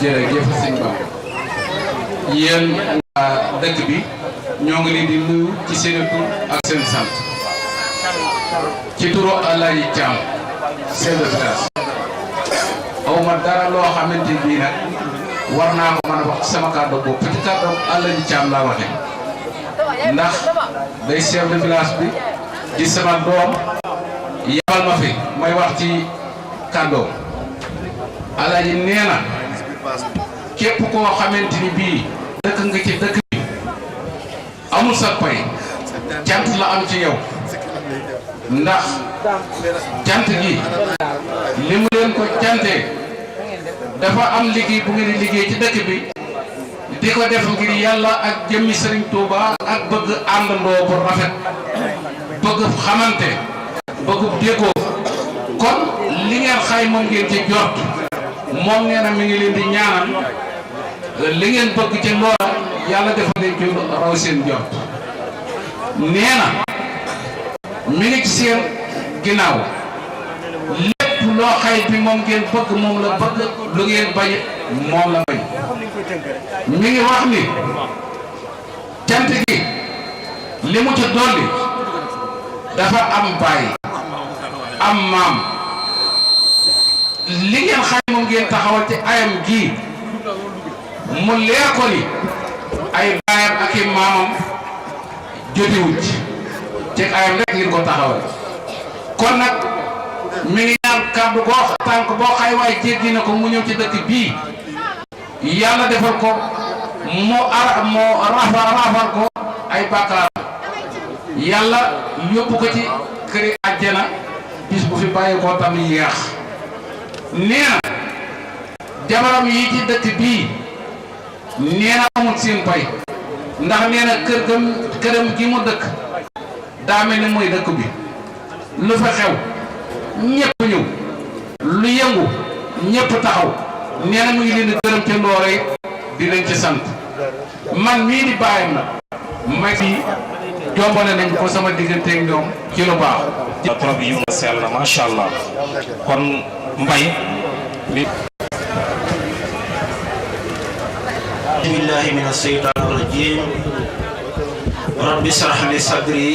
jërëjëf sëñ Ba yéen waa dëkk bi ñoo ngi leen di nuyu ci seen tur ak seen sant ci turu Alaaji Thiam chef de village aw ma dara loo xamante bii nag war naa ko mën a wax ci sama kàddu boobu ci kàddu Alaaji Thiam laa waxee ndax day chef de village bi di sama doom yabal ma fi may wax ci kàddoom Alaaji nee na képp koo xamante ni bii dëkk nga ci dëkk bi amul sa pay cant la am ci yow ndax cant gi li mu leen ko cantee dafa am liggéey bu ngeen di liggéey ci dëkk bi di ko def ngir yàlla ak jëmmi Serigne Touba ak bëgg àndandoo bu rafet bëgg xamante bëgg déggoo kon li ngeen xay moom ngeen ci jot moom nee na mi ngi leen di ñaanal li ngeen bëgg ci loola yàlla defal leen ci raw seen jot nee na mi ngi ci seen ginnaaw lépp loo xay bi moom ngeen bëgg moom la bëgg lu ngeen bañ moom la bañ mi ngi wax ni cant gi li mu ci dolli dafa am baay am maam li ngeen xay moom ngeen taxawal ci ayam gii mu leer ko ni ay baayam ak i maamam jotewuñ ci ayam rek ngeen ko taxawal kon nag mi ngi ñaan kàddu boo tànk boo xay waay jéggi na ko mu ñëw ci dëkk bii yàlla defal ko moo rafal ko ay bàkkaar yàlla yóbbu ko ci këri àjjana bis bu fi bàyyi ko tam yeex nee na jabaram yi ci dëkk bii nee na amul seen pay ndax nee na këram gi mu dëkk daa mel ni mooy dëkk bi lu fa xew ñëpp ñëw lu yëngu ñëpp taxaw nee na mu ngi leen di gërëm ca ndoore di leen ci sant man mii di bàyyam na may fi jombale nañ ko sama digganteeg ñoom ci lu baax. trop yu ma sell na macha allah kon mbay billahi min asheytaan rajim rabbi shrah li sadri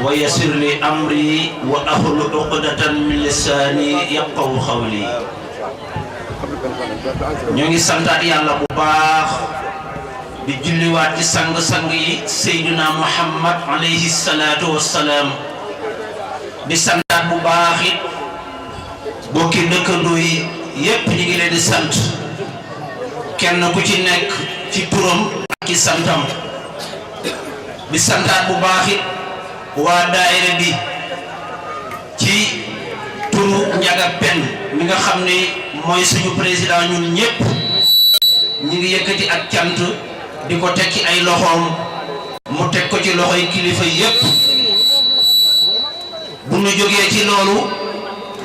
wa yassir li amri wa ahlul uqdatan min lisani yafqahu qawli ñoo ngi santaat yàlla bu baax di julliwaat ci sang-sang yi Seydina Muhammad alayhi salaatu wassalaam di santaat bu baax it bokki dëkkandoo yi yépp ñu ngi leen di sant kenn ku ci nekk ci turam ak ci santam di santaat bu baax it waa daayira bi ci turu Njaga Pen mi nga xam ne mooy suñu président ñun ñépp ñi ngi yëkkati ak cant di ko teg ci ay loxoom mu teg ko ci loxoy kilifa yépp bu nu jógee ci loolu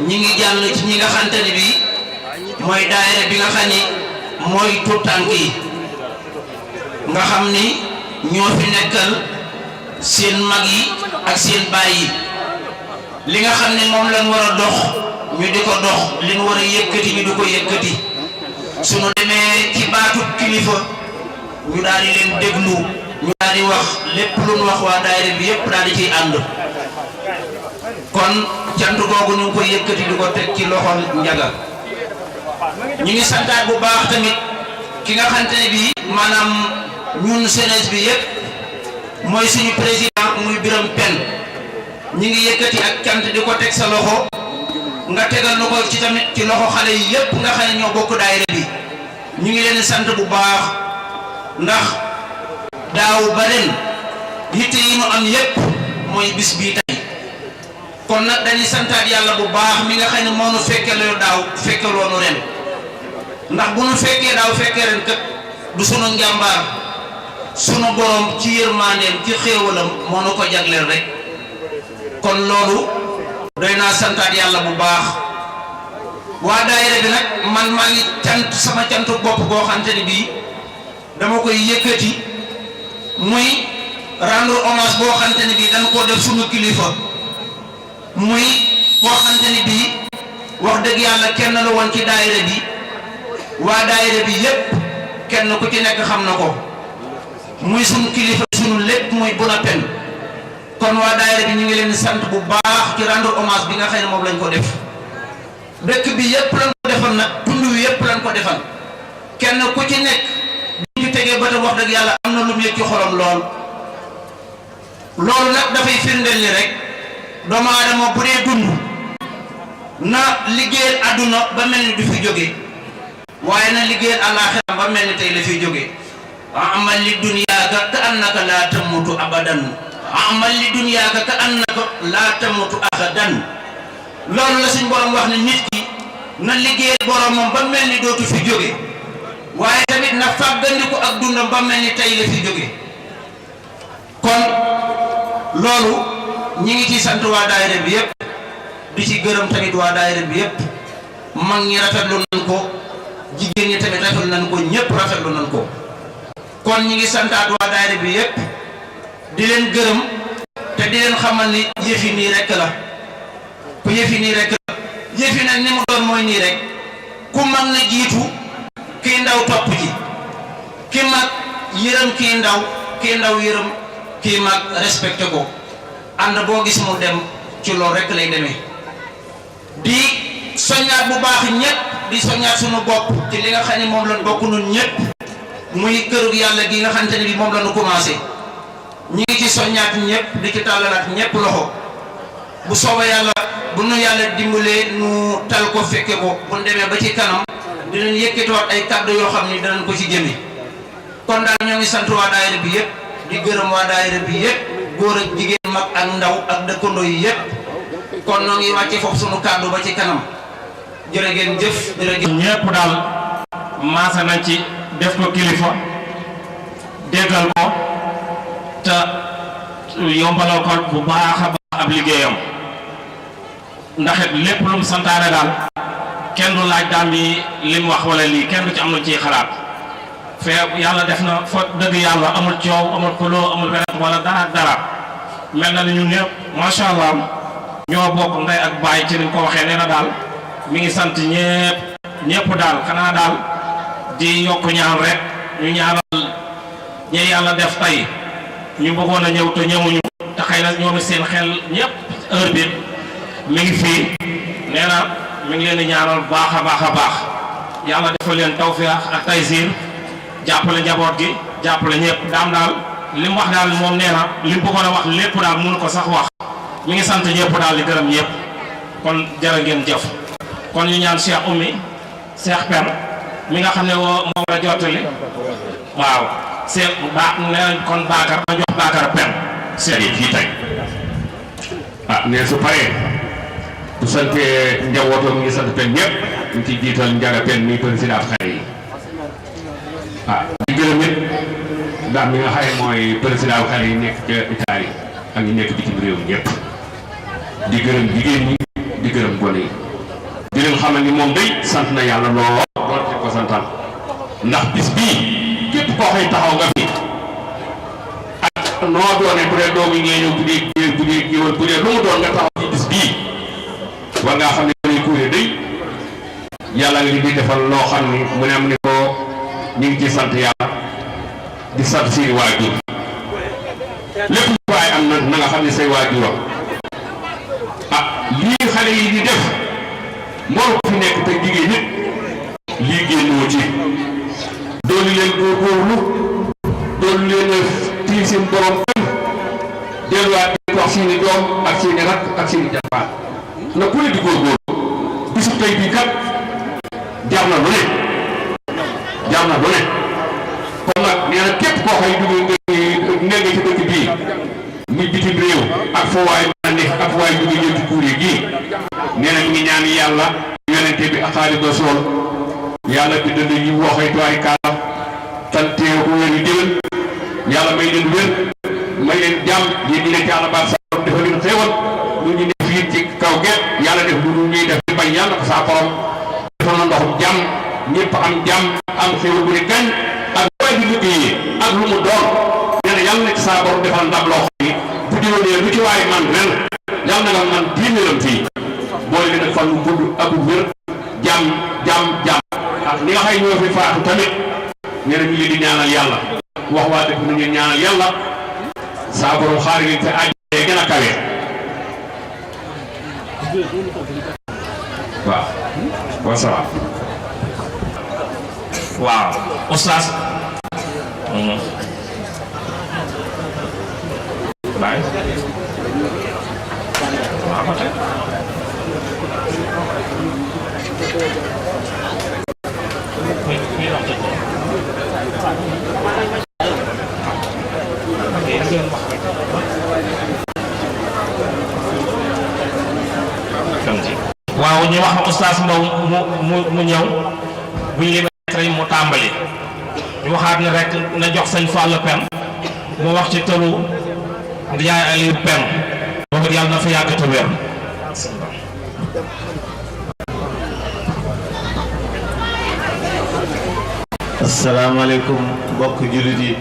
ñi ngi jàll ci ñi nga xamante ne bi mooy daayira bi nga xam ni mooy tuutànk yi nga xam ni ñoo fi nekkal seen mag yi ak seen baay yi li nga xam ne moom lañ war a dox ñu di ko dox li ñu war a yëkkati ñu di ko yëkkati suñu demee ci baatu kilifa ñu daal di leen déglu ñu daal di wax lépp lu ñu wax waa daayira bi yépp daal di ciy ànd kon cant googu ñu ngi koy yëkkati di ko teg ci loxol Njaga ñu ngi santaat bu baax tamit ki nga xamante ne bii maanaam ñun jeunesse bi yépp mooy suñu président muy Biram Pen ñi ngi yëkkati ak cant di ko teg sa loxo nga tegal nu ko ci tamit ci loxo xale yi yépp nga xam ne ñoo bokk daayira bi ñu ngi leen sant bu baax ndax daaw ba ren yitte yi nu am yépp mooy bis bii tey kon nag dañuy santaat yàlla bu baax mi nga xam ne moo nu fekkeloo daaw fekkeloo nu ren ndax bu nu fekkee daaw fekkee ren kat du sunu njàmbaar sunu borom ci yërmandeem ci xéewalam moo nu ko jagleel rek kon loolu doy naa santaat yàlla bu baax waa daayira bi nag man maa ngi cant sama cantu bopp boo xamante ni bii dama koy yëkkati muy rendre hommage boo xamante ni bii dañ koo def sunu kilifa muy koo xamante ni bii wax dëgg yàlla kenn la woon ci daayira bi waa daayira bi yépp kenn ku ci nekk xam na ko muy sunu kilifa sunu lépp muy Buna Pen kon waa daayira bi ñu ngi leen sant bu baax ci rendre hommage bi nga xam ne moom lañ ko def dëkk bi yépp lañ ko defal nag tund wi yépp lañ ko defal kenn ku ci nekk bi ñu tegee bëtam wax dëgg yàlla am na lu mu yëg ci xolam loolu nag dafay firndeel ni rek doomu aadama bu dee dund na liggéeyal àdduna ba mel ni du fi jóge waaye na liggéeyal àllaaxira ba mel ni tey la fiy jóge amal li dunyaaka ka annaka laa tamutu abadan amal li dunyaaka ka annaka laa tamutu abadan loolu la suñ borom wax ne nit ki na liggéeyal boromam ba mel ni dootu fi jóge waaye tamit na fàggandiku ak dundam ba mel ni tey la fi jóge kon loolu ñi ngi ci sant waa daayira bi yépp di ci gërëm tamit waa daayira bi yépp mag ñi rafetlu nañ ko jigéen ñi tamit rafetlu nañ ko ñépp rafetlu nañ ko kon ñi ngi santaat waa daayira bi yépp di leen gërëm te di leen xamal ni yëfi nii rek la ku yëfi nii rek la yëfi nag ni mu doon mooy nii rek ku mag na jiitu kii ndaw topp ci ki mag yërëm kii ndaw yërëm kii mag respecté ko ànd boo gis mu dem ci loolu rek lay demee di soññaat bu baax ñëpp di soññaat sunu bopp ci li nga xam ne moom lañ bokk nun ñëpp muy kërug yàlla gi nga xamante ne bi moom la ñu commencé ñi ngi ci soññaat ñëpp di ci tàllalaat ñëpp loxo bu soobee yàlla bu nu yàlla dimbalee nu tal ko fekke ko bu ñu demee ba ci kanam dinañ yëkkatiwaat ay kàddu yoo xam ni danañ ko ci jëme kon daal ñoo ngi sant waa daayira bi yëpp di gërëm waa daayira bi yëpp góor ak jigéen mag ak ndaw ak dëkkandoo yi yëpp kon ñoo ngi wàcce foofu sunu kàddu ba ci kanam jërë ngeen jëf ñëpp daal maasa nañ ci def ko kilifa déggal ko te yombalal ko bu baax a baax ab liggéeyam ndax it lépp lu mu santaane daal kenn du laaj daal mi lim wax wala lii kenn du ci am lu ciy xalaat fee yàlla def na fa dëgg yàlla amul coow amul xuloo amul beneen wala dara mel na ni ñun ñëpp macha allah ñoo bokk ndey ak baay ci ni ko waxee nee na daal mi ngi sant ñëpp daal xanaa daal di yokk ñaan rek ñu ñaanal ñi yàlla def tey ñu bëggoon a ñëw te ñëwuñu te xëy na ñoom seen xel ñëpp heure bi mi ngi fii nee na mi ngi leen di ñaanal baax a baax yàlla defal leen tawfiq ak taysir jàppale njaboot gi jàppale ñëpp daam daal li mu wax daal moom nee na li mu bëggoon a wax lépp daal mënu ko sax wax mi ngi sant ñëpp daal di gërëm ñëpp kon jërë ngeen jëf kon ñu ñaan Cheikh Oumy Cheikh Pen mi nga xam ne moom la jottali waaw Cheikh nee kon Bakar ma jox Bakar Pen seet fii tey ne su paree bu santee njabootam ngi sant Pen ñëpp ñu ci jiital Ndiaga Pen mi président xale yi di gërëm it ndax mi nga xaye mooy président xale yi nekk ca Italie ak ñu nekk bitim réew ñëpp di gërëm jigéen ñi di gërëm gone yi di leen xamal ni moom day sant na yàlla lool doon ci ko santaan ndax bis bii képp koo xëy taxaw nga fi ak noo doone bu dee doomu ngee ñëw bu dee géwël bu dee lu mu doon nga taxaw ci bis bii war ngaa xam ne dañuy kuure day yàlla nga di defal loo xam ni mu ne am ni ko ñu ngi ci sant yàlla di sant seeni waajur lépp lu waaye am na nga xam ne say waajuram lii xale yi di def moo fi nekk te jigéen nit lii génnoo ci doolu leen góorgóorlu doolu leen tii seen borom kan delluwaat di wax seeni doom ak seeni rakk ak seeni jàmbaar na ku ne di góorgóorlu bisu tey bii kat jar na lu ne kon nag nee na képp koo xëy dugg nga ci dëkk bii muy bitim réew ak foo waay mën a nekk ak foo waay dugg ñëw ci kuréel gii nee na mi ngi ñaan yàlla yonente bi ak Xaadimu Rasuul yàlla bi dënd yi waxee tuwaay kaalam tan teew ko wér yu déwén yàlla may leen wér may leen jàmm yéen ñi nekk yàlla baax sa borom dafa leen xéewal ñu ñu ne fii ci kaw get yàlla def lu ñuy def di bañ yàlla ko saa borom defal na ndoxum jàmm ñëpp am jàmm am xéewal bu ne gañ ak waay di liggéeyee ak lu mu doon nee na yàlla na ci saa borom defal ndam loo xam ni bu déwénee lu ci waay man ren yàlla na nga man téeméeram fii boole leen ak fan lu gudd ak wér jàmm ak ñi nga xay ñoo fi faatu tamit nee na ñu ngi di ñaanal yàlla wax waa dëkk na ngeen ñaanal yàlla saa borom xaar ngeen te àjjee gën a kawe waaw wasalaam waaw oustaz baay waaw ba tey waaw ñu wax oustaz Mbow mu ñëw buñ limee mu tàmbali ñu waxaat ne rek na jox sëñ Fall Pen mu wax ci tëru Ndiaye Aliou Pen boobu yàlla na fa yàgg te wér. asalaamaaleykum mbokk jullit yi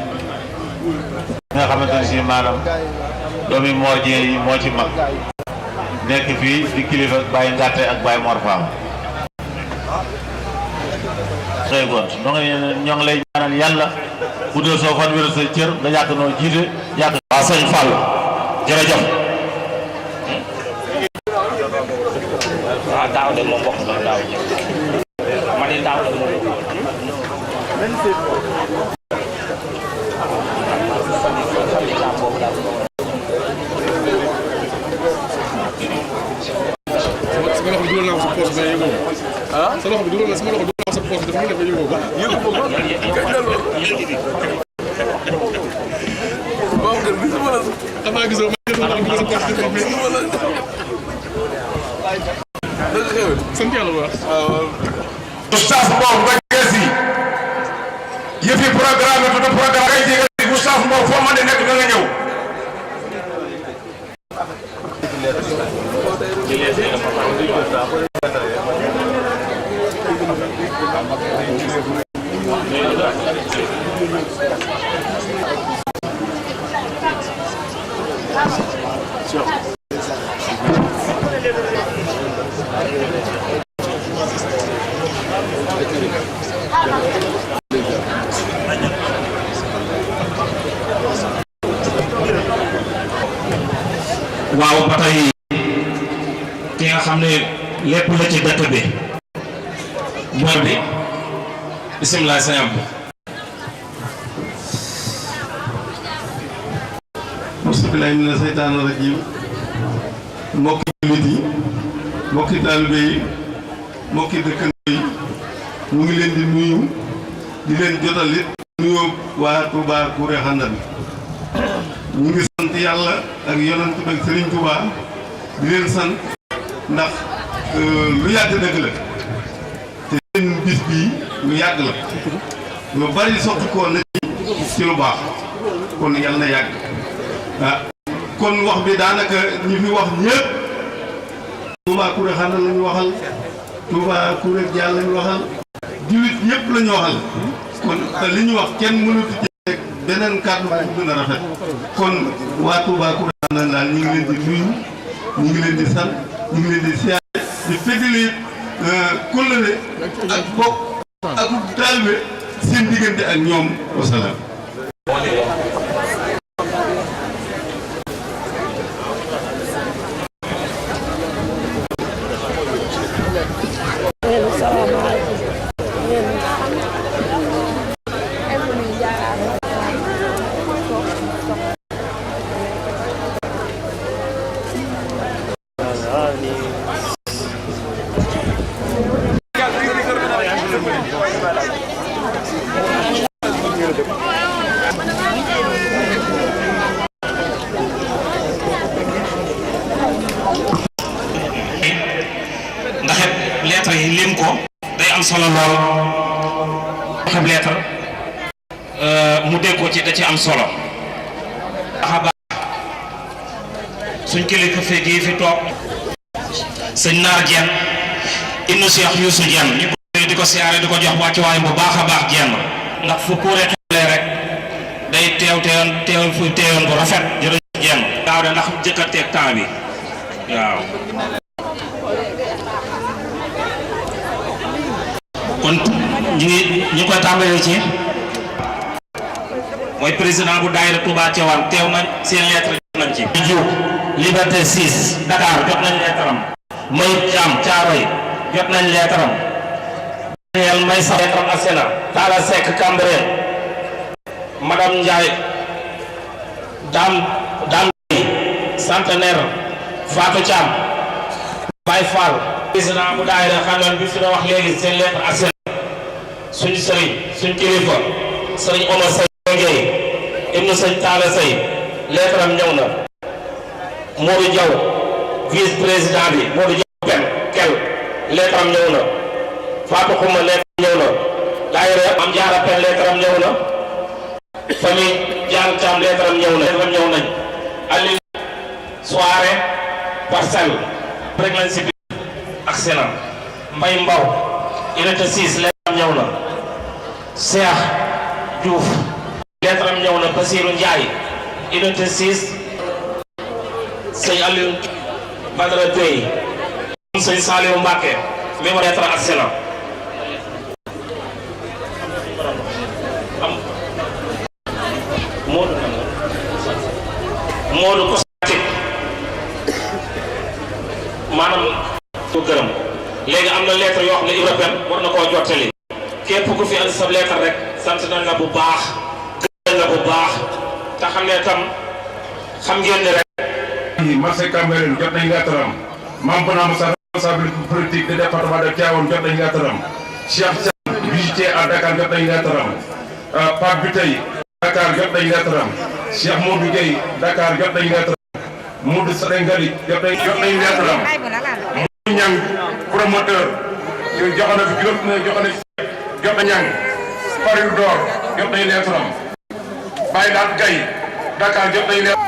nga xamante ne si maanaam doomi Mor Dieng yi moo ci mag nekk fii di kilifa Baye Ngatte ak Baye Mor Fam xëy gont ñoo ngi lay ñaanal yàlla guddal soo fan wéral sa cër nga yàgg noo jiite yàgg waaw sëñ Fall jërëjëf. waaw daaw de moom bokk na daaw ji ma ne daaw de moom sama loxo bi dugal naa ko sa poche ba yëgoo ah sa loxo bi dugal naa sama loxo dugal naa ko sa poche dafa mel ne yëgoo ko yëgoo ko xam naa gisoo ma gisoo loxo dugal sa poche sant yàlla bu baax oustaz Mbow nga gësi yëfi programme tudd programme ngay jege oustaz Mbow foo mën di nekk da nga ñëw waaw ba tey ki nga xam ne lépp la ci dëkk bi mooy bi bisimilah sëñ Abdou. bismillaahi mina seytaani rajiim mbokki jullit yi mbokki taalibe yi mbokki dëkkandoo yi mu ngi leen di nuyu di leen jotalit nuyoo waa Touba Kouré Xandal ñu ngi sant yàlla ak yonent bi ak Serigne Touba di leen sant ndax lu yàgg dëgg la te seen bis bii lu yàgg la lu bari sotti ko na ci lu baax kon yàlla na yàgg ah kon wax bi daanaka ñi fi wax ñëpp Touba Kouré Xandal la ñu waxal Touba Kouré Dial la ñu waxal jullit ñëpp la ñu waxal kon te li ñu wax kenn mënatu ci beneen kàddu bu gën a rafet kon waa Touba Kouré Xandal daal ñu ngi leen di nuyu ñu ngi leen di sant ñu ngi leen di siyaare di feddali kóllëre ak bokk ak taalibe seen diggante ak ñoom wasalaam. ndax lettre yi lim ko day am solo lool xam lettre mu dégg ko ci da ci am solo baax suñ kilifa fii fi toog sëñ Naar Dieng ibnu Cheikh Youssou Dieng ñu ko di ko siyaare di ko jox wàccuwaay bu baax a baax Dieng ndax fu Kouré xewlee rek day teew fu teewoon bu rafet jërëjëf Dieng daaw de ndax jëkkateeg temps bi waaw kon ñu koy tàmbalee ci mooy président bu daayira Touba Tivaouane teew nañ seen lettre jot nañ ci. Diouf Liberté 6 Dakar jot nañ lettre am. Mayib Thiam Thiaroye jot nañ lettre am. Daniel Maysa lettre am Asena. Talla Seck Cambérène madame Ndiaye Dame Centenaire Fatou Thiam Baye Fall président bu daayira xandoon bi fi doon wax léegi seen lettre Asena suñu sëriñ suñu kilifa sëriñ Omar Seye Gueye ibnu sëñ Talla Seye lettre am ñëw na. Modou Diaw vice président bi Modou Diaw kel lettre am ñëw na. Fatou Xuma lettre am ñëw na. daayira am jaara pen lettre am ñëw na. famille Diang Thiam lettre am ñëw na. lettre am ñëw nañ. Aliou soirée parcelle rek lañ si biir ak senam. Mbay Mbaw unité 6 lettre am ñëw na. Cheikh Diouf lettre am ñëw na. Basirou Ndiaye unité 6 sëñ Aliou Badara Gueye sëñ Saliou Mbacke même lettre ak senam. Modou cosmétique maanaam ko gërëm léegi am na lettre yoo xam ne européenne war na koo jottali képp ku fi andi sa lettre rek sant nañ la bu baax gërëm la bu baax te xam ne tam xam ngeen ne rek marché Cambérène jot nañ lettre am Mame Bounama sa responsable politique de département de Tivaouane jot nañ lettre am Cheikh Thiam visitier à Dakar jot nañ lettre am Pape Biteye Dakar jot nañ lettre am Cheikh Modou Gueye Dakar jot nañ lettre am Modou Sénégali jot nañ lettre am Modou Niang promoteur yooyu jox na fi jot na Niang Paris d'Or jot nañ lettre am Baye Laat Gaye Dakar jot nañ lettre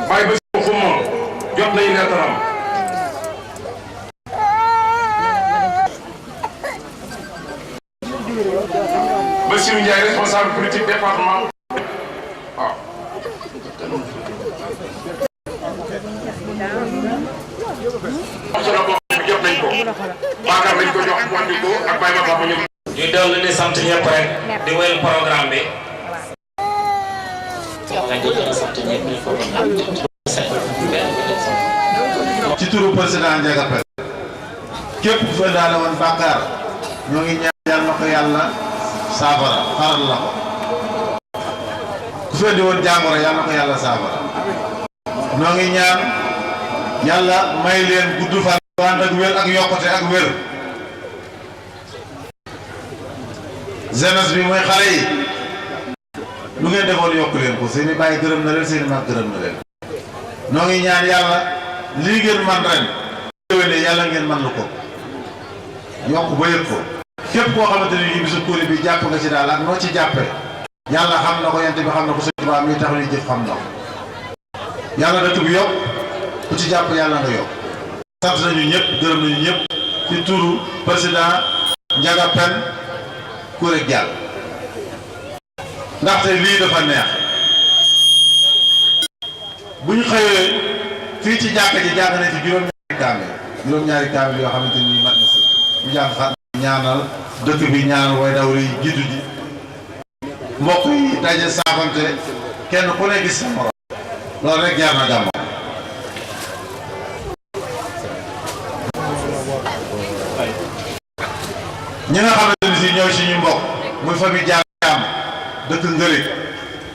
Baye Bassirou Xuma jot nañ lettre am Bassirou Ndiaye responsable politique département waaw jot nañ ko Bakar lañ ko jox wàññi ko ak Baye Maka ba ñu dolli di sant ñëpp rek di wéyal programme bi. ci turu président Ndiaga Pène képp ku fa daale woon bàkkaar ñoo ngi ñaan yàlla na ko yàlla saafara faral la ko ku fa di woon jàngoro yàlla na ko yàlla saafara ñoo ngi ñaan yàlla may leen gudd fan ànd ak wér ak yokkute ak wér jeunesse bi mooy xale yi lu ngeen defoon yokk leen ko seeni bàyyi gërëm na leen seeni mag gërëm na leen ñoo ngi ñaan yàlla lii ngeen man ren déwéne yàlla ngeen man lu ko yokk ba yëg ko képp koo xamante ni bisu kuréel bi jàpp nga ci daal ak noo ci jàppee yàlla xam na ko yent bi xam na ko sëñ Tuubaa mi tax ñuy jëf xam na ko yàlla dëkk bi yokk ku ci jàpp yàlla nga yokk sant nañu ñëpp gërëm nañu ñëpp ci turu président Ndiaga Pène Kouré Diall ndaxte lii dafa neex bu ñu xëyee fii ci jàkka ji jàng nañ ci juróom-ñaari kaamil yoo xamante ni mat na sëkk ñu jàng xam ñaanal dëkk bi ñaanal way daw yi jiddu ji mbokk yi daje saafante kenn ku ne gis sa morom loolu rek jaar na gàmmu ñi nga xamante ni si ñooy suñu mbokk muy famille Diam dëkk Ngërik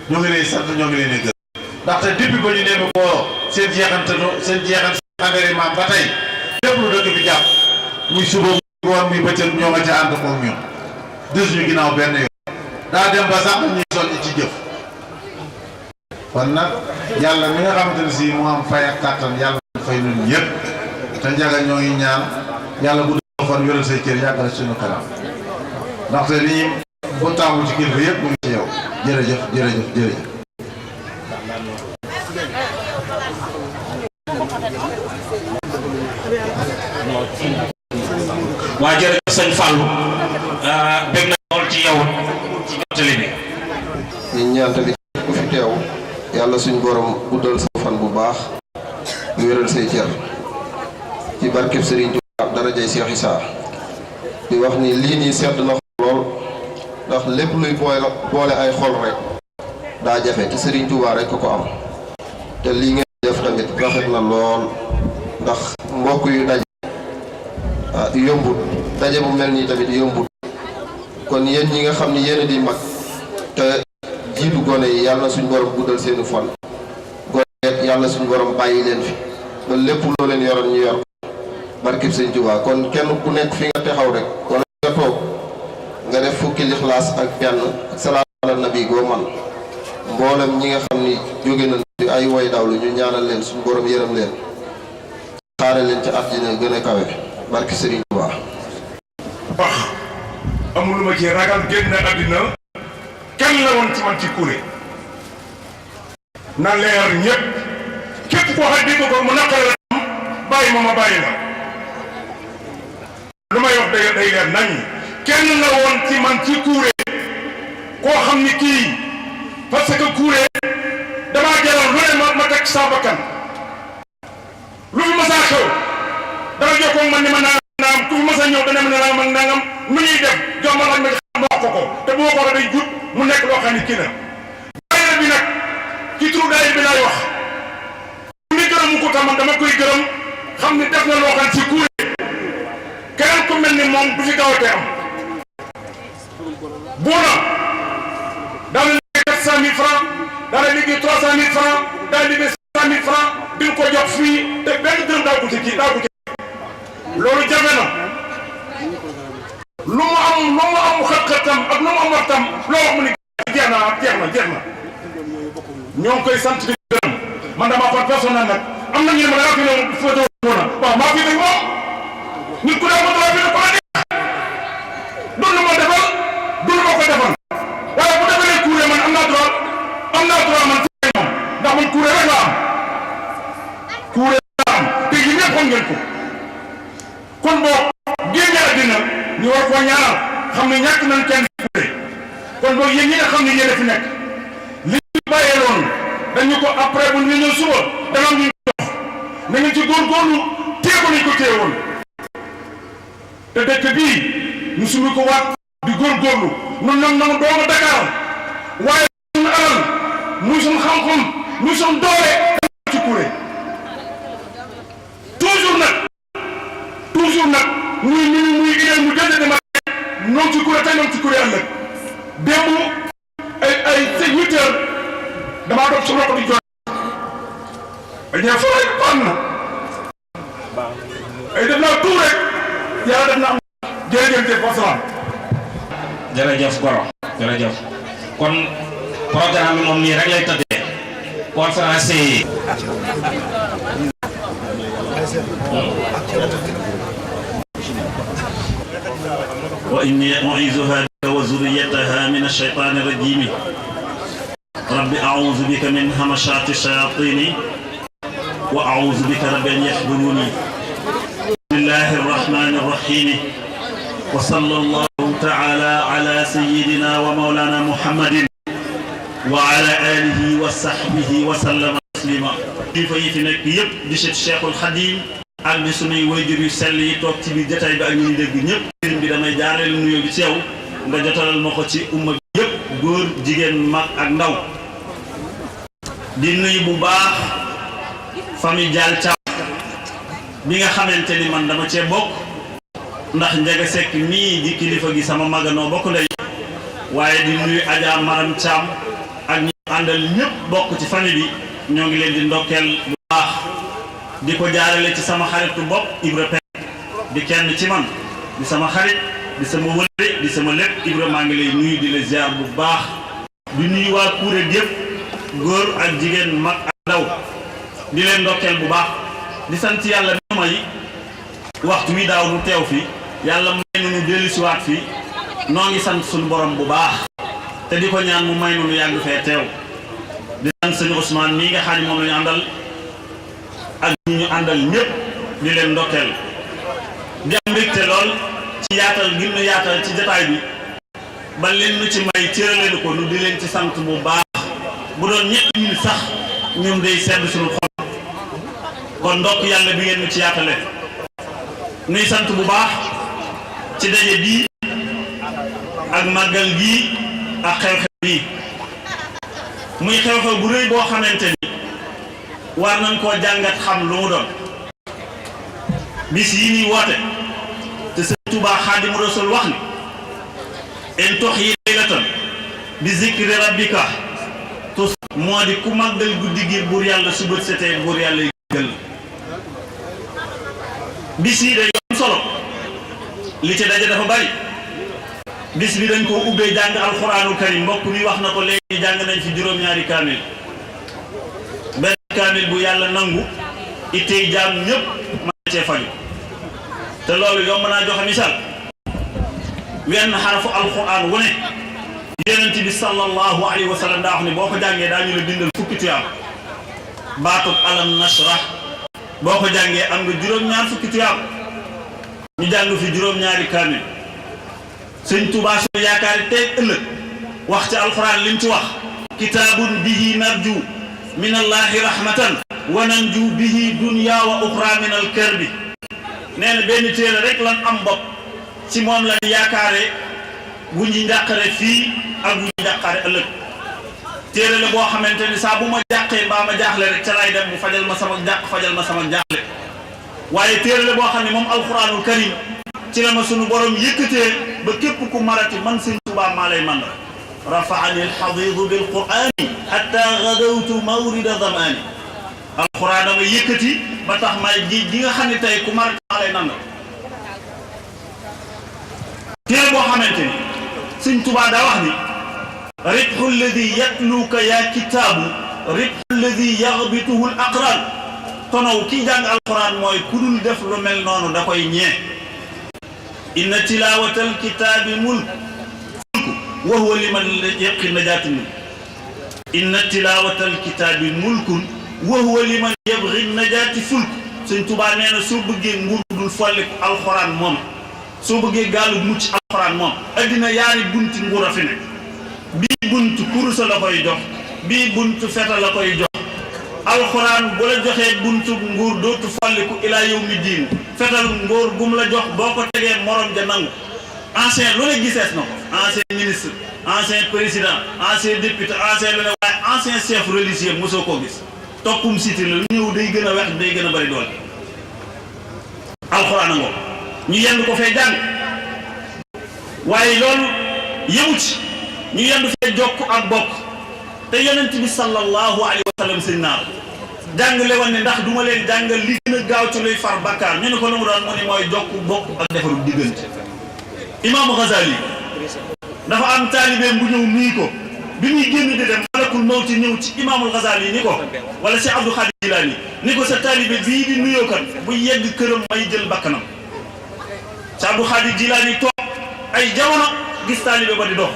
ñoo ngi leen sant ñoo ngi leen di gërëm ndaxte depuis ba ñu nemme ko seen jeexante maam ba tey lépp lu dëkk bi jàpp muy suba muy ngoon muy bëccëg ñoo nga ca ànd koog ñun des ñu ginnaaw benn yoon daa dem ba sax ñuy soññ ci jëf kon nag yàlla mi nga xamante ne si mu am fay ak kàttan yàlla fay ñun ñëpp te Ndiaga ñoo ngi ñaan yàlla bu dee fan wéral say cër yàggal suñu kanam ndaxte li ñu bu taamu ci kilifa yëpp mu ngi ci yow jërëjëf jërëjëf jërëjëf. waa jërëjëf sëñ Fallou bég na lool ci yow ci jottali bi. ñu ñaan tamit ku fi teew yàlla suñ borom guddal sa fan bu baax wéral say cër ci barkeb Serigne Touba darajay Cheikh Issa di wax ni lii nii sedd na lool ndax lépp luy boole ay xol rek daa jafe te Serigne Touba rek ko am te lii ngeen def tamit rafet na lool ndax mbokk yu daje yombut daje bu mel nii tamit yombut kon yéen ñi nga xam ni yéen a di mag te jiitu gone yi yàlla na suñu borom guddal seenu fan gone yàlla suñu borom bàyyi leen fi ba lépp loo leen yoroon ñu yor barkib Sëñ Tuubaa kon kenn ku nekk fi nga taxaw rek wala nga toog nga def fukki lixlaas ak benn ak salaatu ala nabi goo man mboolem ñi nga xam ni jóge nañ ci ay way dawlu ñu ñaanal leen suñu borom yërëm leen xaare leen ci àddina gën a kawe barki Sëriñ Tuubaa wax amul lu ma ci ragal génn àddina kenn la woon ci man ci kuré na leer ñëpp képp koo xam dégg ko mu naqare la bàyyi ma bàyyi la lu may wax day leer nañ kenn la woon ci man ci kuré koo xam ni kii parce que kuré damaa jaral lu ne ma teg sa bakkan lu fi ma saa xew dama jokkoo man ni ma naam ku fi ma sa ñëw dana ma naam ak nangam nu ñuy def jombal ak ma xam wax ko te bu ma ko day jut mu nekk loo xam ni kii na daayira bi nag ci turu daayira bi laay wax mi gërëm ko tam dama koy gërëm xam ni def na loo xam ci kuré keneen ku mel ni moom du fi gawatee am buuna daana liggéey 400 000 francs daana liggéey 300 000 francs daana liggéey 100 000 francs di ko jox fii te benn dërëm daaw ko ci kii daaw ko ci loolu jafe na lu mu am xët-xëtam ak lu mu am waxtam loo wax mu ni jeex na ñoo ngi koy sant di gërëm man dama par personnel nag am na ñu ne ma dangaa fi ne photo buuna waaw maa fi teg moom nit ku ne photo fi ne ko la neex du lu ma defal du lu ma ko defal waaye bu defalee kuuré man am naa droit man ci moom ndax man kuuré rek la am te yi ñëpp xam ngeen ko kon boo génne àddina ñu war koo ñaanal xam ne ñàkk nañ kenn kuuré kon boo yéen ñi nga xam ne yéen a fi nekk li ñu bàyyee loon dañu ko après bu ñu ñëw suba dana am ñu jox na ngeen ci góorgóorlu téye ko nañ ko téye woon te dëkk bii ñu suñu ko waat di góorgóorlu nun nag nanu doomu Dakar waaye suñu alal muy suñu xam-xam muy suñu doole ci kuré toujours nag muy idée mu jënd dama noonu ci kuré tey noonu ci kuré ëllëg démb ay 8 heures damaa doog sama ko di jooy ay ñaa fa rek pan na ay def naa tout rek yàlla def na am jërëjëf wasalaam jërëjëf Goro jërëjëf kon programme bi moom nii rek lay tëddee conférence yi wa inni u'iizuha bika wa zurriyyataha mina shaytaani rajiim rabbi a'uuzu bika min hamazaati shayaatiini wa a'uuzu bika rabbi an yahduruuni bismillahi rahmaani rahiim wa sallallahu ta'ala ala sayyidina wa mawlana muhammadin wa ala alihi wa sahbihi wa sallama taslima kilifa yi fi nekk yëpp di Cheikhul Khadim ak di sunuy wayjur yu sell yi toog ci biir jotaay bi ak ñu dégg ñëpp sëriñ bi damay jaareel nuyoo bi ci yow nga jotalal ma ko ci umma bi yëpp góor jigéen mag ak ndaw di nuyu bu baax famille Dial Thiam bi nga xamante ni man dama cee bokk ndax Njaga Sekk mii di kilifa gi sama maganoo bokk ndey waaye di nuyu Adja Maram Thiam ak ñu àndal ñëpp bokk ci famille bi ñoo ngi leen di ndokkeel bu baax di ko jaarale ci sama xaritu bopp Ibra Pen di kenn ci man di sama xarit di sama wëlle di sama lépp Ibra maa ngi lay nuyu di la ziar bu baax di nuyu waa Kuré yëpp góor ak jigéen mag ak ndaw di leen ndokkeel bu baax di sant yàlla bi may waxtu wi daaw nu teew fi yàlla may nu dellu si waat fii noo ngi sant suñu borom bu baax te di ko ñaan mu may nu yàgg fee teew di sant sëñ Ousmane mii nga xam ne moom la ñu àndal ak ñi ñu àndal ñëpp di leen ndokkeel di am mbégte lool ci yaatal gi nu yaatal ci jotaay bi ba leen nu ci may cëraleenu ko nu di leen ci sant bu baax bu doon ñetti minutes sax ñoom day sedd suñu xol kon ndokk yàlla bi ngeen nu ci yaatale nuy sant bu baax ci daje bii ak màggal gii ak xew-xew bii muy xew-xew bu rëy boo xamante ni war nañ koo jàngat xam lu mu doon bis yi ñuy woote te Sëriñ Tuubaa Xaadimu Rasuul wax ni in tuhyi laylatan bi zikri rabbika tus moo di ku màggal guddi gi buur yàlla su bët setee buur yàlla gël bis yi day yoon solo li ci daje dafa bari bis bi dañ koo ubbee jàng alxuraanul karim mbokk mi wax na ko léegi jàng nañ fi juróom-ñaari kaamil benn kaamil bu yàlla nangu ittey jaam ñëpp mën cee faju te loolu yomb naa joxe misaal wenn xarfu alxuraan wu ne yonent bi sallallahu alayhi wa sallam daa wax ni boo ko jàngee daañu la bindal fukki tuyaab baatub alam nashrah boo ko jàngee am nga juróom-ñaar fukki tuyaab ñu jàng fi juróom-ñaari kaamil Sëñ Tuubaa su yaakaari tey ëllëg wax ci alxuraan lim ci wax kitaabun bihi narju min allahi rahmatan wa nanju bihi dunya wa uxra min al karbi nee na benn téere rek lan am bopp ci moom lañ yaakaare bu ñu njàqare fii ak bu ñu njàqare ëllëg téere la boo xamante ni saa bu ma jàqee mbaa ma jaaxle rek ca lay dem mu fajal ma sama jàq fajal ma sama jaaxle waaye téere la boo xam ne moom alxuraanul karim ci la ma sunu borom yëkkatee ba képp ku marati man Sëñ Tuubaa maa lay man rafaani alxadiidu bil quraani hatta gadawtu mawrida zamaani alxuraan ma yëkkati ba tax may gi nga xam ne tey ku marati maa lay nan téere boo xamante ni Sëñ Tuubaa daa wax ni ribhu alladi yatluuka yaa kitaabu ribhu alladi yaxbituhu al aqraan tonaw kii jàng alxuraan mooy ku dul def lu mel noonu da koy ñee inna tilaawatal kitaabi mulk wa huwa liman yabqi najaati mulk inna tilaawatal kitaabi mulkun wa huwa liman yabqi najaati fulk Sëñ Tuubaa nee na soo bëggee nguur dul folliku alxuraan moom soo bëggee gaalu mucc alxuraan moom addina yaari bunti nguur a fi ne bii buntu kurusa la koy jox bii buntu feta la koy jox alxuraan bu la joxee buntu nguur dootu folliku ilaa yawmi diin fetal nguur gum la jox boo ko tegee morom ja nangu ancien lu ne gisees na ko ancien ministre ancien président ancien député ancien lu ne waaye ancien chef religieux mosoo koo gis toppum cité la lu ñëw day gën a wex day gën a bari doole alxuraan a ngoo ñu yendu ko fee jàng waaye loolu yëmu ci ñu yendu fee jokk ak bokk te yonent bi sallallahu alayhi wa sallam sëñ naar jàngale woon ne ndax duma leen jàngal li gën a gaaw ci luy far bakkaar ñu ne ko lu mu doon mu ne mooy jokk bokk ak defaru diggante imaamu Ghazali dafa am taalibeem bu ñëw nuyu ko bi muy génn di dem malakul mawti ñëw ci imaamul Ghazali ni ko wala si Abdou Khadir Jilaani ni ko sa taalibe bii di nuyoo kan bu yegg këram may jël bakkanam si Abdou Khadir Jilaani toog ay jamono gis taalibe ba di dox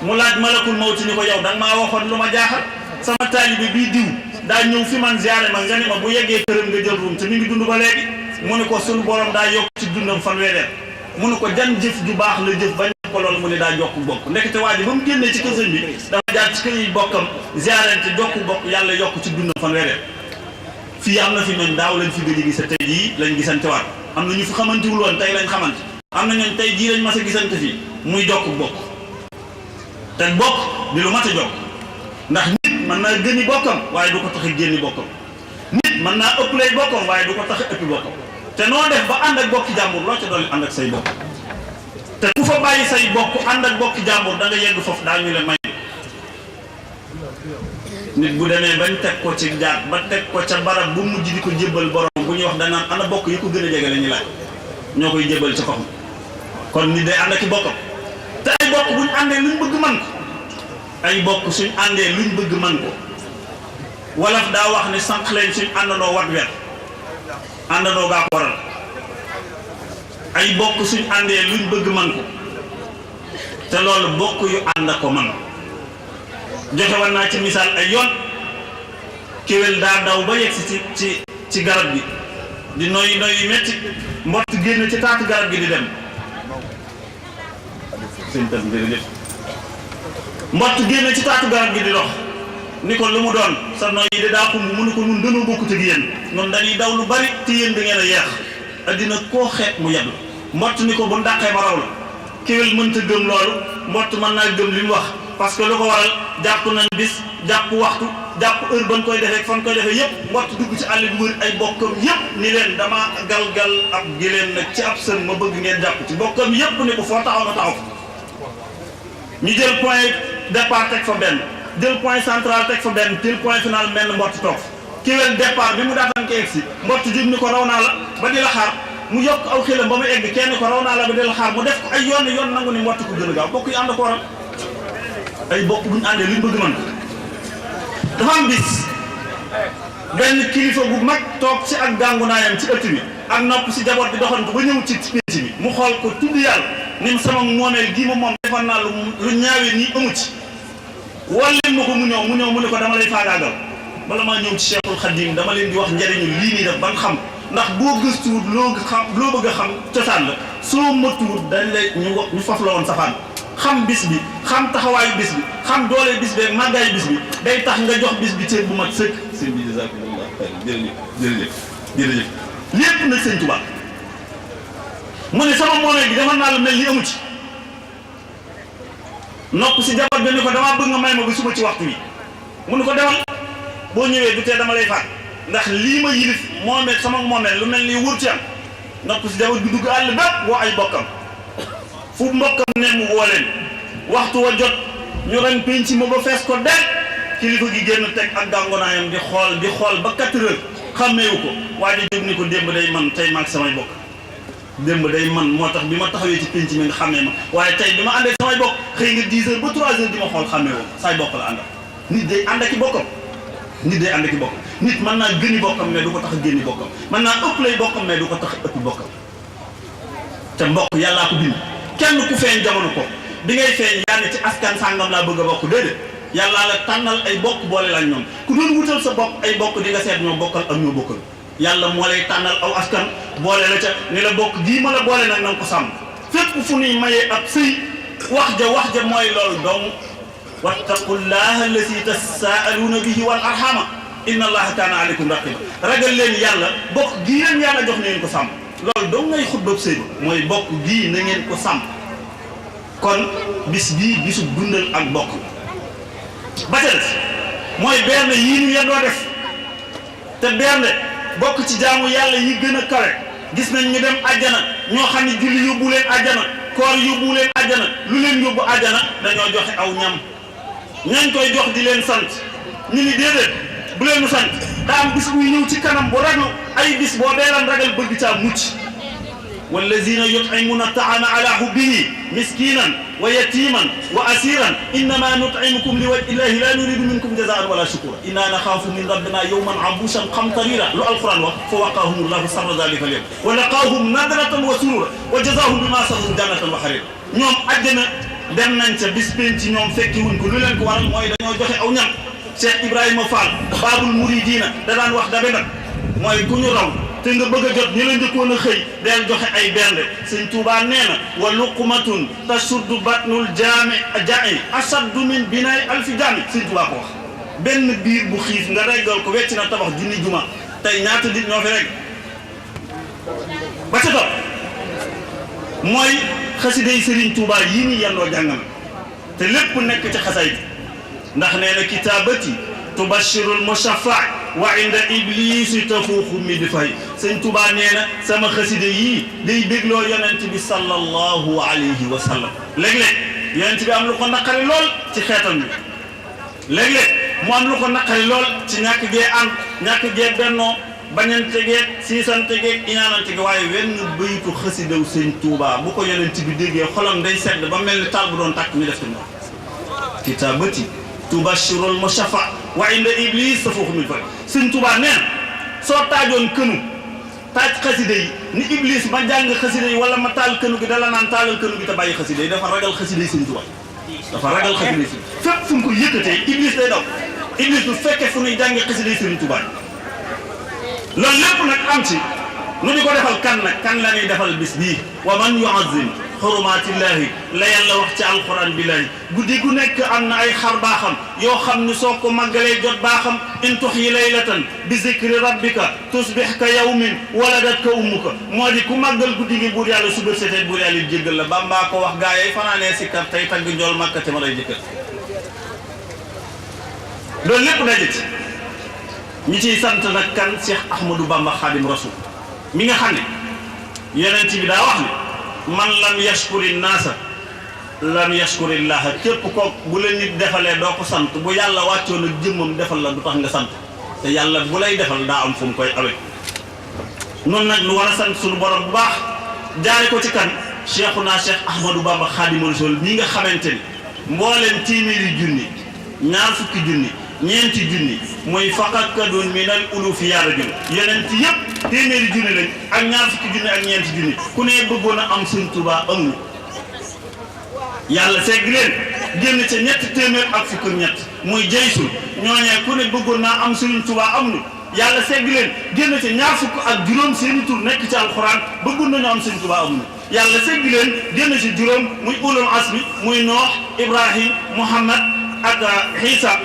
mu laaj malakul mawti ni ko yow danga maa waxoon lu ma jaaxal sama taalibe bii diw daa ñëw fi man ziyaare ma nga ni ma bu yeggee këram nga jël ruum te mi ngi dund ba léegi mu ne ko sunu borom daa yokk ci dundam fanweeri at mu ne ko jan jëf ju baax la jëf bañ ko loolu mu ne daa jokk bokk ndekete waa ji ba mu génnee ci kër sëñ bi dafa jaar ci kër yi bokkam ziyaarante jokk bokk yàlla yokk ci dundam fanweeri at fii am na fi ñooñ daaw lañ fi gëj a gis tey jii lañ gisante waat am na ñu fi xamantewul woon tey lañ xamante am na ñooñ tey jii lañ mas a gisante fii muy jokk bokk te bokk di lu mat a jokk ndax nit mën naa gëni bokkam waaye du ko tax a génni bokkam nit mën naa ëpp lay bokkam waaye du ko tax a ëppi bokkam te noo def ba ànd ak bokki jàmbur loo ca dolli ànd ak say bokk te ku fa bàyyi say bokk ànd ak bokki jàmbur da nga yegg foofu daa ñu leen may nit bu demee bañ teg ko ci jaat ba teg ko ca barab bu mujj di ko jébbal borom bu ñuy wax danaan ana bokk yi ko gën a jege la ñuy laaj ñoo koy jébbal ca koxam kon nit day ànd ak i bokkam te ay bokk buñ àndee luñ bëgg man ko ay bokk suñ àndee luñ bëgg man ko wolof daa wax ne sànq leen suñ àndandoo wat wet àndandoo gaa ko waral ay bokk suñ àndee luñ bëgg man ko te loolu bokk yu ànd ko man joxe war naa ci misaal ay yoon kéwél daa daw ba yegg si ci garab gi di noyyi noyyi metti mbott génn ci taatu garab gi di dem sëñ tas jërëjëf mbott génn ci taatu garab gi di dox ni ko lu mu doon sa noy yi de daa xumb mu ne ko nun dañoo bokkut ak yéen noonu dañuy daw lu bari te yéen da ngeen a yeex addina koo xeet mu yeblu mbott ni ko bu ndàqee ma raw la kéwél mënta gëm loolu mbott mën naa gëm li mu wax parce que lu ko waral jàpp nañ bis jàpp waxtu jàpp heure ban koy defee fan koy defee yëpp mbott dugg ci àll bi wër ay bokkam yëpp ni leen dama galgal ab giléem nag ci ab sën ma bëgg ngeen jàpp ci bokkam yëpp ni ko foo taxaw ma taxaw ñu jël point départ teg fa benn jël point central teg fa benn jël point final mel mbott toog kéwél départ bi mu daataan ko egg si mbott jub ni ko raw naa la ba di la xaar mu yokk aw xelam ba mu egg kenn ko raw naa la ba di la xaar mu def ko ay yoon nangu ni mbott ko gën a gaaw bokk yi ànd ko waral ay bokk buñu àndee luñ bëgg man dafa am bis benn kilifa bu mag toog ci ak gàngunaayam ci ëtt bi ak nopp si jaboot bi doxantu ba ñëw ci pénc bi mu xool ko tudd yàlla ni mu sama moomeel gii ma moom defar naa lu ñaawee nii amu ci walleen ma ko mu ñëw mu ne ko dama lay faagaagal bala maa ñëw ci Cheikhul Khadim dama leen di wax njëriñu lii nii def ban xam ndax boo gëstuwut loo bëgg a xam cosaan la soo matuwut dañ lay ñu faf la woon safaan xam bis bi xam taxawaayu bis bi xam doole bis bi ak màggaayu bis bi day tax nga jox bis bi cër bu mat sëkk sëñ bi jazakumullah xayran jërëjëf lépp nag sëñ Tuubaa mu ne sama moomeel gi defal naa lu mel ni amu ci nopp si jabar bi ni ko damaa bëgg nga may ma ba suba ci waxtu wi mu ne ko demal boo ñëwee du tee dama lay faat ndax lii ma yilif moomeel sama moomeel lu mel ni wur ci am nopp si jabar bi dugg àll bépp woo ay bokkam fu mbokkam ne mu woo leen waxtu wa jot ñu ren penc ma ba fees ko del kilifa gi génn teg ak gàngonaayam di xool ba 4 heures xàmmeewu ko waaye jóg ni ko démb day man tey maag samay bokk démb day man moo tax bi ma taxawee ci penc mi nga xàmmee ma waaye tey bi ma àndee samay bokk xëy nga 10 heures ba 3 heures di ma xool xàmmee woo saay bokk la àndal nit day ànd ak i bokkam nit mën naa gëni bokkam mais du ko tax a génni bokkam mën naa ëpp lay bokkam mais du ko tax a ëpp bokkam te mbokk yàllaa ko bind kenn ku feeñ jamono ko bi ngay feeñ yaa ne ci askan sàngam laa bëgg a bokk déedéet yàllaa la tànnal ay bokk boole la ñoom ku doon wutal sa bopp ay bokk di nga seet ñoo bokkal ak ñoo bokkal yàlla moo lay tànnal aw askan boole la ca ni la bokk gii ma la boole nag na nga ko sàmm fépp fu nuy mayee ab sëy wax ja mooy loolu dong wattaqullaha allati tasaaluuna bihi wal arhama inna allaha kaana aleykum raqiba ragal leen yàlla bokk gii leen yàlla jox na ngeen ko sàmm loolu dong ngay xutbab sëy mooy bokk gii na ngeen ko sàmm kon bis bii bisu dundal ak bokk ba ca des mooy berne yii ñu yendoo def te berne bokk ci jaamu yàlla yi gën a kawe gis nañ ñu dem àjjana ñoo xam ne julli yóbbu leen àjjana koor yóbbu leen àjjana lu leen yóbbu àjjana dañoo joxe aw ñam ñañ koy jox di leen sant ñu ni déedéet bu leen sant daa am bis buy ñëw ci kanam bu raglu ay bis boo deelan ragal bëgg caa mucc wallazina yut'imuna ta'ama ala hubbihi miskinan wa yatiman wa asiran innama nut'imukum liwajhi llahi la nuridu minkum jazaan wala shukura inna nakhafu min rabbina yawman abusan qamtarira lu alquran wax fa waqahum llahu sarra dhalika al-yawm wa laqahum nadratan wa surura wa jazahum bima sabaru jannatan wa harira ñoom àjjana dem nañ ca bis penc ñoom fekki wuñ ko lu leen ko waral mooy dañoo joxe aw ñam Cheikh Ibrahima Fall Babul Mouridina da daan wax dabe nag mooy ku ñu raw te nga bëgg a jot ñi la njëkkoon a xëy del joxe ay bernde sëñ Tuubaa nee na wa luqmatun tasuddu batnul ja'i asaddu min binay alfi jaami sëñ Tuubaa ko wax benn biir bu xiif nga reggal ko wecc na tabax junni juma tey ñaata nit ñoo fi rek ba ca topp mooy xasida yi Sëriñ Tuubaa yii ni yendoo jàngam te lépp nekk ci xasay bi ndax nee na kitaabati tubashirul mushaffa wa inda iblisi tafuuxu midfay sëñ Tuubaa nee na sama xasida yii day bégloo yonent bi sallallahu alayhi wa sallam léeg-léeg yonent bi am lu ko naqari lool ci xeetam bi léeg-léeg mu am lu ko naqari lool ci ñàkk gee ànd ñàkk gee bennoo bañante geeg siisante geeg iñaanante gi waaye wenn bëyitu xasidaw sëñ Tuubaa bu ko yonent bi déggee xolam day sedd ba mel ni taal bu doon tàkk ñu def ci moom kitaabati tubashirul mushaffa wa inda iblis tafuuxu midfay sëñ Tuubaa nee na soo taajoon kënu taaj xasida yi ni iblis ma jàng xasida yi wala ma taal kënu gi dala naan taalal kënu gi te bàyyi xasida yi dafa ragal xasida yi sëñ Tuubaa dafa ragal xasida yi fépp fu mu ko yëkkatee iblis day daw iblis du fekkee fu ñuy jàngee xasida yi sëñ Tuubaa loolu lépp nag am ci nu di ko defal kan nag kan la ñuy defal bis bii wa man yu'azzim xurumaatillaahi la yàlla wax ci alquran bi lay guddi gu nekk am na ay xar baaxam yoo xam ni soo ko màggalee jot baaxam in tuxyi laylatan bi zikri rabbika tusbix ka yawmin waladatka ummuka moo di ku màggal guddi gi buur yàlla suba setee buur yàlla jéggal la Bamba ko wax gaa yi fanaanee sikkar tey tagg njool Makka te ma lay jëkkër loolu lépp daje ci ñi ciy sant nag kan Cheikh Ahmadou Bamba Khadim Rasoul mi nga xam ne yonent bi daa wax ne man lam yashkuri naasa lam yashkuri llaaha képp ko bu la nit defalee doo ko sant bu yàlla wàccoon ak jëmmam defal la du tax nga sant te yàlla bu lay defal daa am fu mu koy awee noonu nag lu war a sant suñu borom bu baax jaare ko ci kan Cheikhuna Cheikh Ahmadou Bamba Khadim Rasoul mi nga xamante ni mbooleem téeméeri junni ñaar fukki junni ñeenti junni muy faqakadun minal ulufi ya rajul yonent yëpp téeméeri junni lañ ak ñaar fukki junni ak ñeenti junni ku ne bëggoon a am Sëñ Tuubaa amul yàlla segg leen génn ca ñetti téeméer ak fukk ak ñett muy jaysul ñooñee ku ne bëggoon naa am Sëñ Tuubaa amul yàlla segg leen génn ca ñaar fukk ak juróom seeni tur nekk ci alxuraan bëggoon nañu am Sëñ Tuubaa amul yàlla segg leen génn ci juróom muy ulul asmi muy Noox Ibrahim Muhammad ak Iisa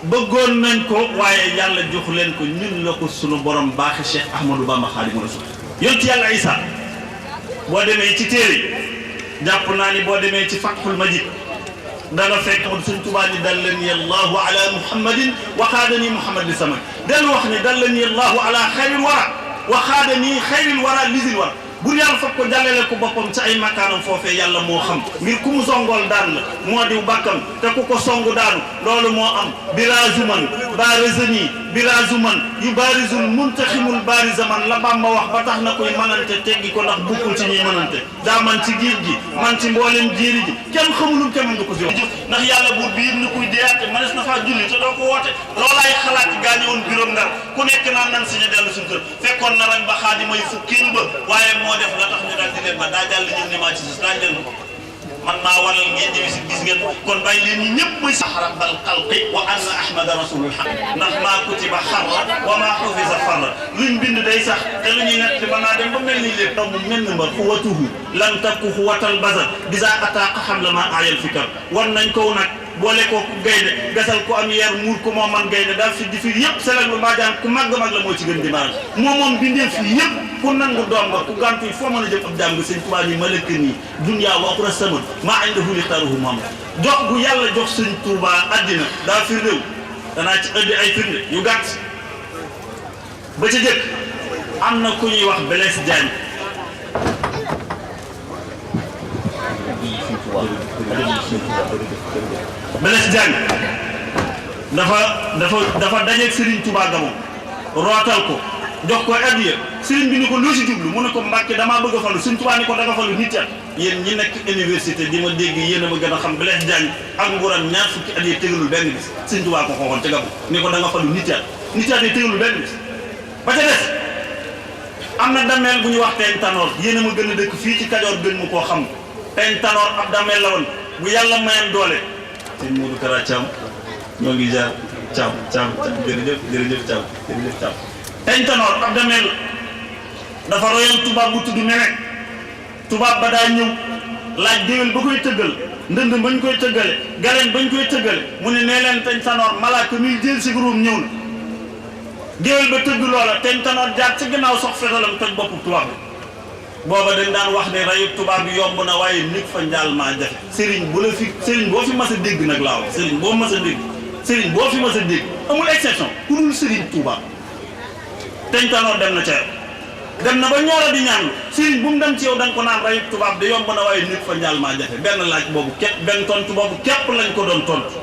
bëggoon nañ ko waaye yàlla jox leen ko ñun la ko sunu borom baaxe Cheikh Ahmadou Bamba Khadim Rasoul yonent yàlla Isa boo demee ci téere jàpp naa ni boo demee ci Fathul Majid da nga fekk moom Sëñ Tuubaa ni dallani allahu ala muhammadin wa xaadani muhammad li samad dellu wax ni dallani allahu ala xayril wara wa xaadani xayril wara lisil wara bur yàlla foog ko jàllale ko boppam ci ay makaanam foofee yàlla moo xam ngir ku mu songool daan la moo diw bàkkam te ku ko songu daanu loolu moo am birazuman barizani birazuman yu barizul muntaximul barizaman la Bamba wax ba tax na koy mënante teggi ko ndax bukkul ci ñuy mënante daa man ci géej gi man ci mboolem jéeri ji kenn xamulum kenn du ko si wax ndax yàlla buur biir ni kuy deyaate mënees na faa julli te doo ko woote loolaay xalaat yi gaañe woon juróom ndar ku nekk naan nan si ñu dellu suñu kër fekkoon na rek ba xaadimay fukkiin ba waaye moo def la tax ñu daal di leen ba daa jàll ñëw ne maa ci sus daa jël man maa waral ngeen ñëwi si gis ngeen kon bàyyi leen ñi ñëpp muy sax rabbal xalqi wa anna ahmada rasulul haq ndax maa kutiba xarra wa maa xufisa farra luñ bind day sax te lu ñuy nekk mën naa dem ba mel ni lépp taw mu mel ni mbar xuwatuhu lam takku xuwatal basar bisa ataaqa xam la maa ayal fikar wan nañ kow nag boole ko gaynde gasal ko am yar muur ko moo man gaynde daal fi di fi yëpp selal ba mbaajaan ku màgg mag la moo ci gën di maanaam moom bindee fi yëpp ku nangu doom ba ku gàntu yi foo mën a jëm ab jaam nga Sëñ Tuubaa ni malaka nii dunya wa uxra saman maa indahu lixtaaruhu Muhammad jox bu yàlla jox Sëñ Tuubaa àddina daa firndéew danaa ci indi ay firnde yu gàtt ba ca jëkk am na ku ñuy wax Blaise Diagne Blaise Diagne dafa dajeeg Serigne Touba Gabon rootal ko jox ko addiya Serigne bi ni ko loo si jublu mu ne ko Mbàkke damaa bëgg a falu Serigne Touba ni ko danga falu nit at yéen ñi nekk université di ma dégg yéen a ma gën a xam Blaise Diagne ak nguuram ñaar fukki at yi tegalul benn bis Serigne Touba ko xooxoon ca Gabon ni ko danga falu nit at yi tegalul benn bis ba ca des am na dameel bu ñu wax teen tanoor yéen a ma gën a dëkk fii ci Kajoor gën mu koo xam teen tanoor ab dameel la woon bu yàlla mayan doole sëñ Modou Kara Thiam ñoo ngi jaar Thiam jërëjëf Thiam teen tanoor ab dameel dafa royoon tubaab bu tudd Mene tubaab ba daa ñëw laaj déwél ba koy tëggal ndënd bañ koy tëggale galeen bañ koy tëggale mu ne nee leen teen tanoor malaaka muy jël si guróom ñëw na géwél ba tëgg loola teen tanoor jaar ci ginnaaw sox fetalam toj boppu tubaab bi booba dañ daan wax ne rayu tubaab bi yomb na waaye nit fa njaal maa jafe sëriñ boo fi mas a dégg nag laa wax sëriñ boo fi mas a dégg amul exception ku dul sëriñ Tuubaa teen tanoor dem na ca dem na ba ñoora di ñaan sëriñ bu mu dem ci yow da nga ko naan rayu tubaab de yomb na waaye nit fa njaal maa jafe benn laaj boobu benn tontu boobu képp lañ ko doon tontu